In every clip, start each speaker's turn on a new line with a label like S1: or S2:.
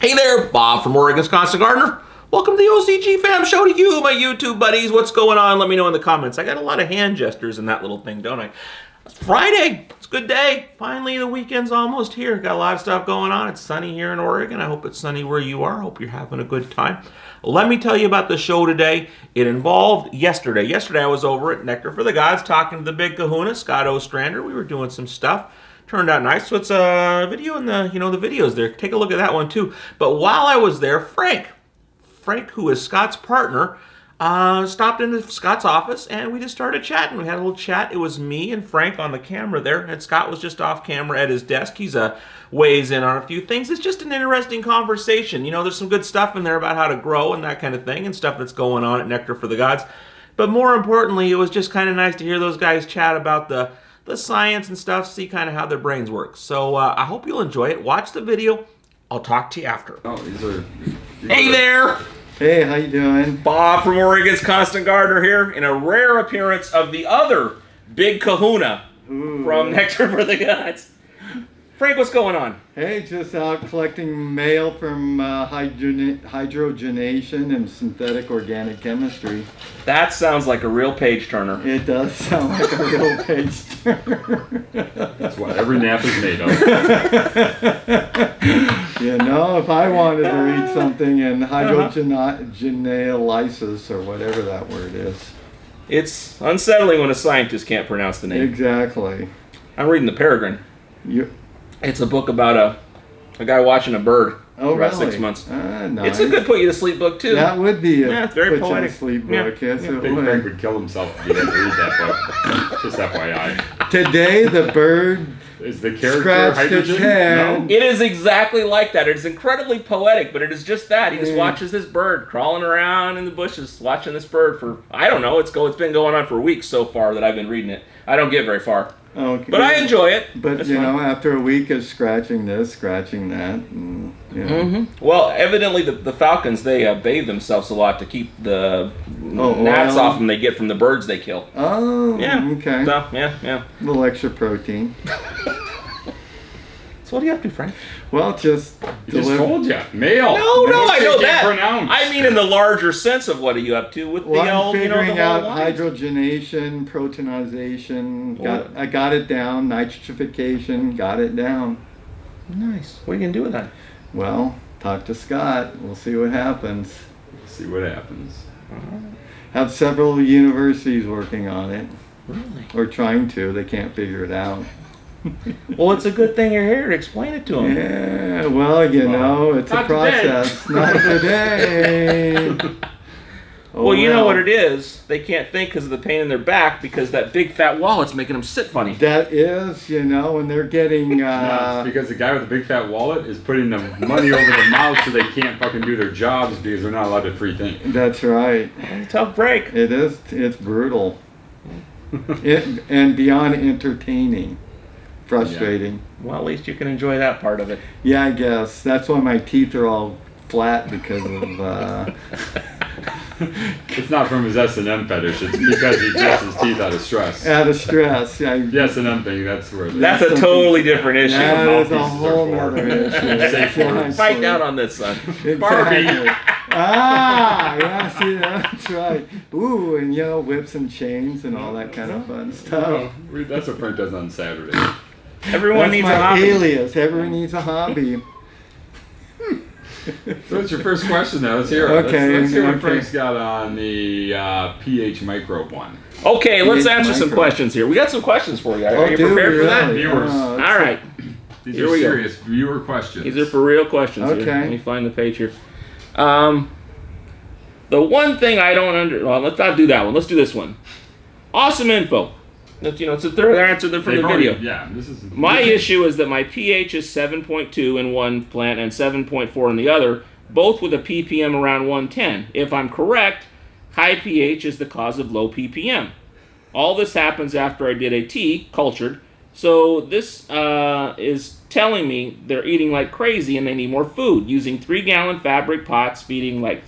S1: Hey there, Bob from Oregon's Constant Gardener. Welcome to the OCG Fam Show to you, my YouTube buddies. What's going on? Let me know in the comments. I got a lot of hand gestures in that little thing, don't I? It's Friday. It's a good day. Finally, the weekend's almost here. Got a lot of stuff going on. It's sunny here in Oregon. I hope it's sunny where you are. I hope you're having a good time. Let me tell you about the show today. It involved yesterday. Yesterday, I was over at Nectar for the Gods talking to the big kahuna, Scott Ostrander. We were doing some stuff. Turned out nice. So it's a video in the, the videos there. Take a look at that one too. But while I was there, Frank, who is Scott's partner, stopped into Scott's office and we just started chatting. We had a little chat. It was me and Frank on the camera there, and Scott was just off camera at his desk. He's weighs in on a few things. It's just an interesting conversation. There's some good stuff in there about how to grow and that kind of thing and stuff that's going on at Nectar for the Gods. But more importantly, it was just kind of nice to hear those guys chat about the science and stuff, see kind of how their brains work. So I hope you'll enjoy it. Watch the video. I'll talk to you after.
S2: Oh,
S1: Hey there!
S3: Hey, how you doing?
S1: Bob from Oregon's Constant Gardener here in a rare appearance of the other big kahuna from Nectar for the Gods. Frank, what's going on?
S3: Hey, just out collecting mail from hydrogenation and synthetic organic chemistry.
S1: That sounds like a real page turner.
S3: It does sound like a real page turner.
S2: That's what every nap is made of.
S3: If I wanted to read something in hydrogenalysis or whatever that word is.
S1: It's unsettling when a scientist can't pronounce the name.
S3: Exactly.
S1: I'm reading the Peregrine. It's a book about a guy watching a bird for about 6 months.
S3: Nice.
S1: It's a good put you to sleep book too.
S3: That would be
S1: it's very poetic.
S3: Sleep book. Yes,
S2: I think Frank would kill himself if he had to read that book. Just FYI.
S3: Today the bird
S2: is the character
S3: scratched
S2: hydrogen?
S3: its head.
S2: No?
S1: It is exactly like that. It is incredibly poetic, but it is just that. He just watches this bird crawling around in the bushes, watching this bird for, I don't know, it's been going on for weeks so far that I've been reading it. I don't get very far.
S3: Okay.
S1: But I enjoy it.
S3: But after a week of scratching this, scratching that,
S1: Well, evidently the falcons, they bathe themselves a lot to keep the gnats off them they get from the birds they kill.
S3: Oh,
S1: yeah.
S3: Okay.
S1: So, yeah.
S3: A little extra protein.
S1: So what do you have to do, Frank?
S3: Well, just
S2: told you. Mail.
S1: No, I know that.
S2: Pronounce.
S1: I mean in the larger sense of what are you up to with
S3: I'm figuring out
S1: lines.
S3: hydrogenation, proteinization. I got it down. Nitrification, got it down.
S1: Nice. What are you going to do with that?
S3: Well, talk to Scott. We'll see what happens.
S2: See what happens.
S3: Have several universities working on it.
S1: Really?
S3: Or trying to. They can't figure it out.
S1: Well, it's a good thing you're here to explain it to them.
S3: Yeah, well, it's a process. Not today.
S1: Well, you know what it is. They can't think because of the pain in their back because that big fat wallet's making them sit funny.
S3: That is, and they're getting...
S2: No, it's because the guy with the big fat wallet is putting the money over their mouth so they can't fucking do their jobs because they're not allowed to free think.
S3: That's right.
S1: It's a tough break.
S3: It is. It's brutal. And beyond entertaining. Frustrating.
S1: Yeah. Well, at least you can enjoy that part of it.
S3: Yeah, I guess. That's why my teeth are all flat because of...
S2: It's not from his S&M fetish. It's because he gets his teeth out of stress.
S3: Out of stress. Yeah.
S2: The S&M thing, that's where...
S1: That's a totally different issue.
S3: That is a whole other issue.
S1: Fight down on this, son.
S3: Exactly.
S2: Barbie.
S3: Yeah, see, that's right. Ooh, and whips and chains and all that kind of fun stuff.
S2: That's what Frank does on Saturday.
S1: Everyone needs a hobby.
S3: Alias. Everyone needs a hobby.
S2: So what's your first question now? Let's hear it.
S3: Okay.
S2: Let's hear what Frank's got on the pH microbe one.
S1: Okay, let's answer some questions here. We got some questions for you. Are you prepared for that?
S2: Viewers.
S1: All right.
S2: These are serious viewer questions.
S1: These are for real questions.
S3: Okay.
S1: Here. Let me find the page here. The one thing I don't well, let's not do that one. Let's do this one. Awesome info. It's a third answer from the video. My issue is that my pH is 7.2 in one plant and 7.4 in the other, both with a ppm around 110. If I'm correct, high pH is the cause of low ppm. All this happens after I did a tea, cultured, so this is telling me they're eating like crazy and they need more food, using 3-gallon fabric pots, feeding every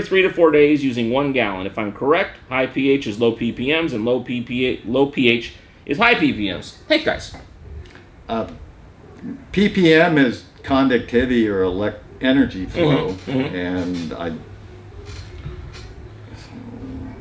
S1: 3 to 4 days using 1 gallon. If I'm correct, high pH is low ppms and low pH is high ppms. Hey guys.
S3: ppm is conductivity or energy flow, and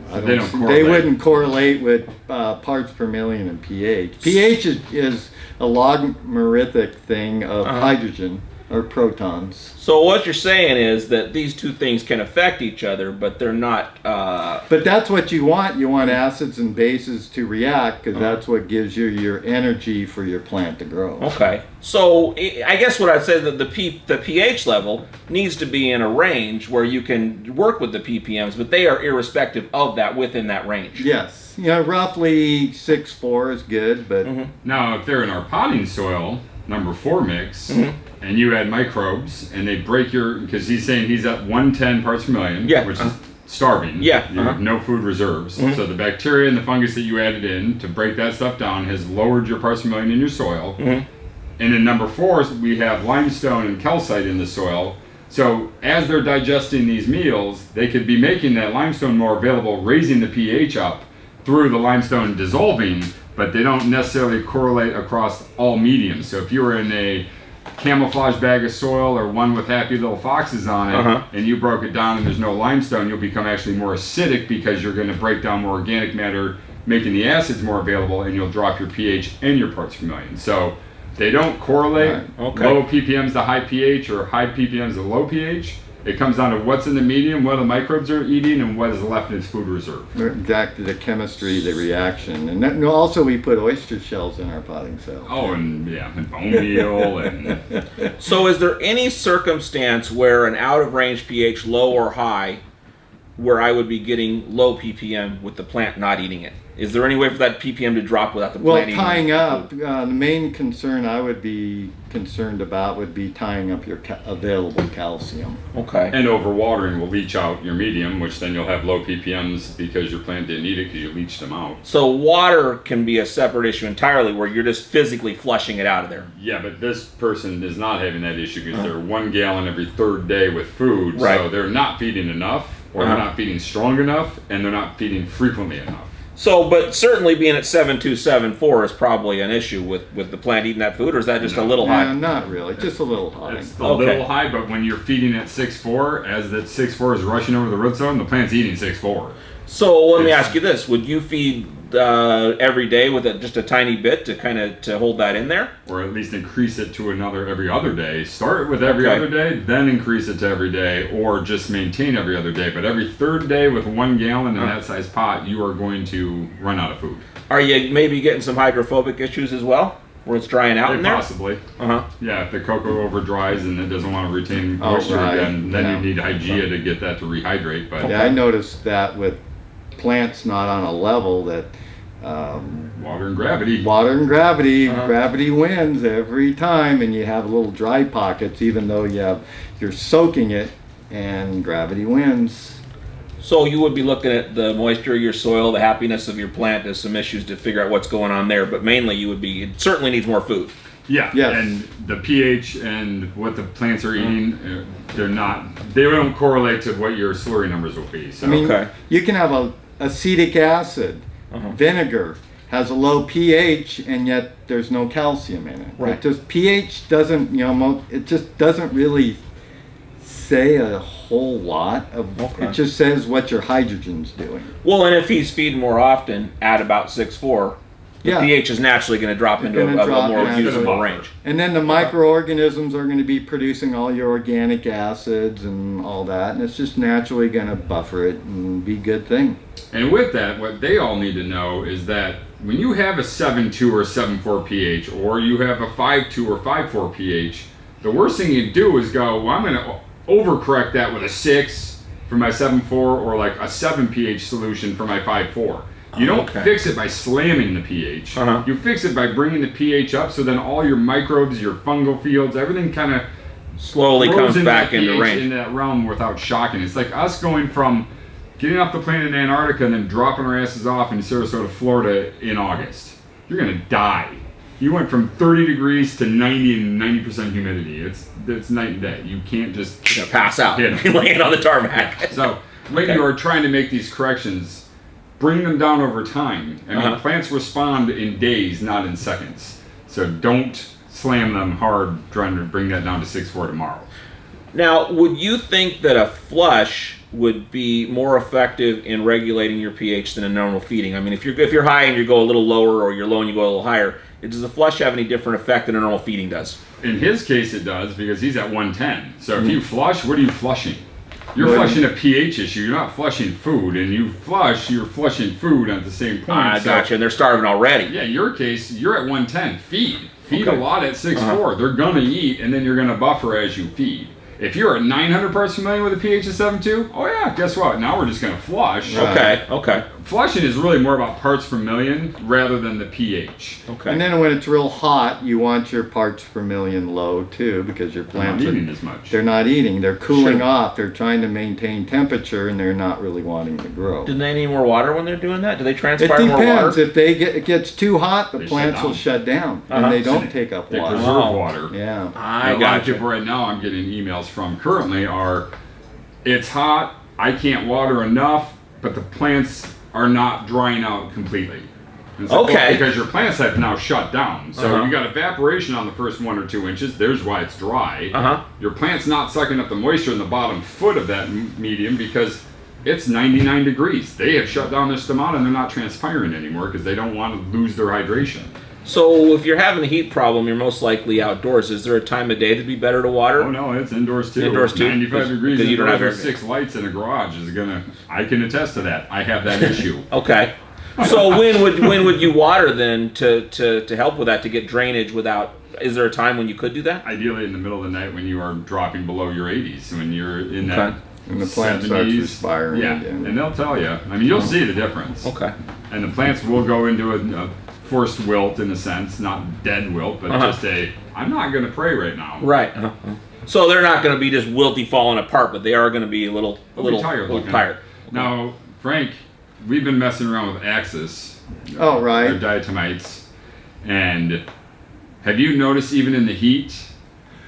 S3: they wouldn't correlate with parts per million in pH. pH is a logarithmic thing of hydrogen or protons.
S1: So what you're saying is that these two things can affect each other, but they're not...
S3: But that's what you want. You want acids and bases to react, because that's what gives you your energy for your plant to grow.
S1: Okay. So I guess what I'd say that the pH level needs to be in a range where you can work with the ppms, but they are irrespective of that, within that range.
S3: Yes. Roughly 6.4 is good, but...
S2: Now, if they're in our potting soil, number 4 mix, and you add microbes, and they break because he's saying he's at 110 parts per million, which is starving.
S1: Yeah.
S2: You have no food reserves. So the bacteria and the fungus that you added in to break that stuff down has lowered your parts per million in your soil. And in number 4, we have limestone and calcite in the soil. So as they're digesting these meals, they could be making that limestone more available, raising the pH up through the limestone dissolving, but they don't necessarily correlate across all mediums. So if you were in a camouflage bag of soil or one with happy little foxes on it, and you broke it down and there's no limestone, you'll become actually more acidic because you're going to break down more organic matter, making the acids more available, and you'll drop your pH and your parts per million. So they don't correlate. Low ppms to high pH or high ppms to low pH. It comes down to what's in the medium, what the microbes are eating, and what is left in its food reserve.
S3: Exactly, the chemistry, the reaction. And also we put oyster shells in our potting soil.
S2: Oh, and bone meal. And
S1: So is there any circumstance where an out-of-range pH, low or high, where I would be getting low ppm with the plant not eating it? Is there any way for that ppm to drop without the plant eating it?
S3: Well, tying up, the main concern I would be concerned about would be tying up your available calcium.
S1: Okay.
S2: And overwatering will leach out your medium, which then you'll have low ppms because your plant didn't eat it because you leached them out.
S1: So water can be a separate issue entirely, where you're just physically flushing it out of there.
S2: Yeah, but this person is not having that issue because they're 1 gallon every 3rd day with food,
S1: Right.
S2: so they're not feeding enough, or they're not feeding strong enough, and they're not feeding frequently enough.
S1: So, but certainly being at 7.274 is probably an issue with the plant eating that food, or is that just a little high?
S3: Not really, just a little high.
S2: It's a little high, but when you're feeding at 6.4, as that 6.4 is rushing over the root zone, the plant's eating 6.4.
S1: So let me ask you this: would you feed every day with just a tiny bit to hold that in there,
S2: or at least increase it to another every other day? Start with every other day, then increase it to every day, or just maintain every other day. But every 3rd day with 1 gallon in that size pot, you are going to run out of food.
S1: Are you maybe getting some hydrophobic issues as well, where it's drying out in there?
S2: Possibly. Yeah, if the cocoa over dries and it doesn't want to retain moisture again, then you need Hygeia to get that to rehydrate. But
S3: I noticed that with plants not on a level that
S2: water and gravity.
S3: Gravity wins every time, and you have little dry pockets even though you're soaking it, and gravity wins.
S1: So you would be looking at the moisture of your soil, the happiness of your plant as some issues to figure out what's going on there, but mainly it certainly needs more food.
S2: Yeah,
S3: yes.
S2: And the pH and what the plants are eating, they don't correlate to what your slurry numbers will be. So.
S3: I mean, you can have acetic acid, vinegar has a low pH, and yet there's no calcium in it.
S1: Right.
S3: pH doesn't, it just doesn't really say a whole lot of. It just says what your hydrogen's doing.
S1: Well, and if he's feeding more often at about 6.4, the pH is naturally going to drop into a more usable range.
S3: And then the microorganisms are going to be producing all your organic acids and all that, and it's just naturally going to buffer it and be a good thing.
S2: And with that, what they all need to know is that when you have a 7.2 or 7.4 pH, or you have a 5.2 or 5.4 pH, the worst thing you do is go, well, I'm going to overcorrect that with a 6 for my 7.4 or like a 7 pH solution for my 5.4. You don't fix it by slamming the pH. You fix it by bringing the pH up, so then all your microbes, your fungal fields, everything kind of
S1: slowly comes back into range.
S2: In that realm without shocking. It's like us going from getting off the plane in Antarctica and then dropping our asses off in Sarasota, Florida in August. You're going to die. You went from 30 degrees to 90 and 90% humidity. It's night and day. You can't just
S1: pass out laying on the tarmac.
S2: So when you are trying to make these corrections, bring them down over time. I mean, plants respond in days, not in seconds. So don't slam them hard trying to bring that down to 6.4 tomorrow.
S1: Now, would you think that a flush would be more effective in regulating your pH than a normal feeding? I mean, if you're high and you go a little lower, or you're low and you go a little higher, does a flush have any different effect than a normal feeding does?
S2: In his case, it does, because he's at 110. So if you flush, what are you flushing? You're flushing a pH issue. You're not flushing food. And you're flushing food at the same point.
S1: I gotcha. And they're starving already.
S2: Yeah, in your case, you're at 110. Feed a lot at 6.4. They're going to eat, and then you're going to buffer as you feed. If you're at 900 parts per million with a pH of 7.2, oh yeah, guess what? Now we're just going to flush.
S1: Okay.
S2: Flushing is really more about parts per million rather than the pH.
S1: Okay.
S3: And then when it's real hot, you want your parts per million low too, because your plants
S2: They're not eating as much.
S3: They're not eating. They're cooling off. They're trying to maintain temperature, and they're not really wanting to grow.
S1: Do they need more water when they're doing that? Do they transpire
S3: It
S1: more water?
S3: depends. If it gets too hot, the plants will shut down, and they don't
S2: So
S3: take up
S2: They
S3: water.
S2: preserve water.
S3: Yeah.
S1: I
S2: A lot of
S1: gotcha.
S2: people right now I'm getting emails from currently are, it's hot, I can't water enough, but the plants are not drying out completely. And it's like, well, because your plants have now shut down. So you got evaporation on the first 1 or 2 inches, there's why it's dry. Your plant's not sucking up the moisture in the bottom foot of that medium because it's 99 degrees. They have shut down their stomata and they're not transpiring anymore because they don't want to lose their hydration.
S1: So if you're having a heat problem, you're most likely outdoors. Is there a time of day that'd be better to water?
S2: Oh no, it's indoors too.
S1: Indoors too?
S2: 95 degrees
S1: Because you don't
S2: indoors
S1: have
S2: with
S1: air.
S2: 6 lights in a garage is gonna. I can attest to that. I have that issue.
S1: Okay. So when would you water then to help with that, to get drainage without? Is there a time when you could do that?
S2: Ideally, in the middle of the night when you are dropping below your 80s, when you're in that.
S3: And the plant starts
S2: 70s.
S3: respiring again.
S2: And they'll tell you. I mean, you'll see the difference.
S1: Okay.
S2: And the plants will go into a forced wilt in a sense, not dead wilt, but just I'm not going to pray right now.
S1: Right. So they're not going to be just wilty falling apart, but they are going to be a little tired.
S2: Now, Frank, we've been messing around with Axis.
S3: Oh, right.
S2: Or diatomites. And have you noticed even in the heat,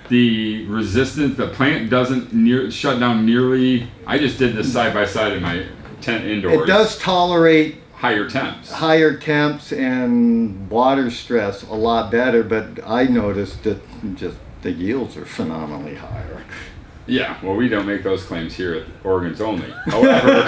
S2: the resistance, the plant doesn't shut down nearly. I just did this side by side in my tent indoors.
S3: It does tolerate
S2: higher temps
S3: and water stress a lot better, but I noticed that just the yields are phenomenally higher.
S2: Yeah, well, we don't make those claims here at Organs Only. However,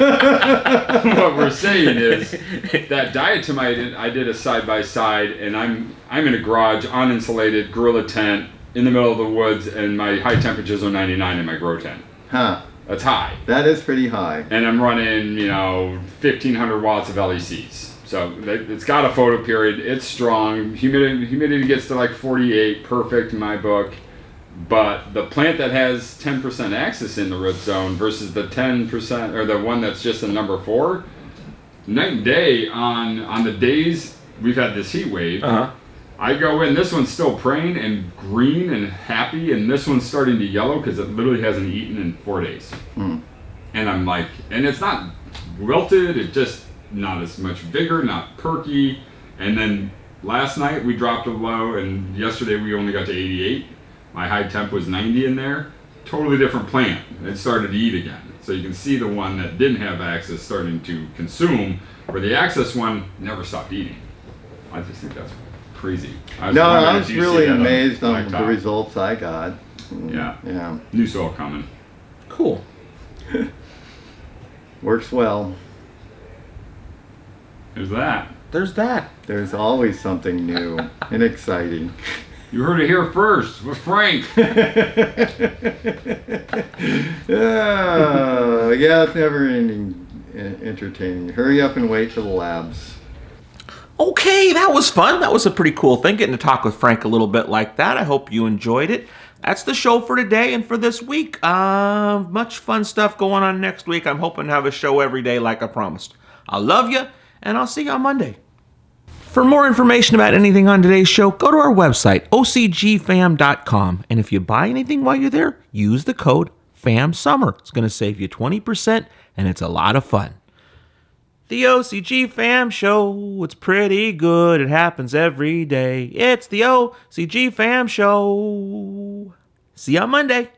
S2: what we're saying is that diatomite, I did a side by side, and I'm in a garage, uninsulated, gorilla tent, in the middle of the woods, and my high temperatures are 99 in my grow tent.
S3: Huh.
S2: That's high.
S3: That is pretty high.
S2: And I'm running, 1,500 watts of LECs. So it's got a photo period. It's strong. Humidity gets to like 48, perfect in my book. But the plant that has 10% axis in the root zone versus the 10%, or the one that's just a number 4, night and day on the days we've had this heat wave. I go in, this one's still praying and green and happy, and this one's starting to yellow because it literally hasn't eaten in 4 days. And I'm like, and it's not wilted, it's just not as much vigor, not perky. And then last night we dropped a low, and yesterday we only got to 88. My high temp was 90 in there. Totally different plant. It started to eat again. So you can see the one that didn't have access starting to consume, where the access one never stopped eating. I just think that's crazy.
S3: I was really amazed on the results I got.
S2: Yeah. New soil coming.
S1: Cool.
S3: Works well.
S2: There's that.
S3: There's always something new and exciting.
S2: You heard it here first with Frank.
S3: Yeah, it's never ending entertaining. Hurry up and wait for the labs.
S1: Okay, that was fun. That was a pretty cool thing, getting to talk with Frank a little bit like that. I hope you enjoyed it. That's the show for today and for this week. Much fun stuff going on next week. I'm hoping to have a show every day like I promised. I love you, and I'll see you on Monday. For more information about anything on today's show, go to our website, OCGFAM318. And if you buy anything while you're there, use the code FAMSUMMER. It's going to save you 20%, and it's a lot of fun. The OCG Fam Show, it's pretty good. It happens every day. It's the OCG Fam Show. See you on Monday.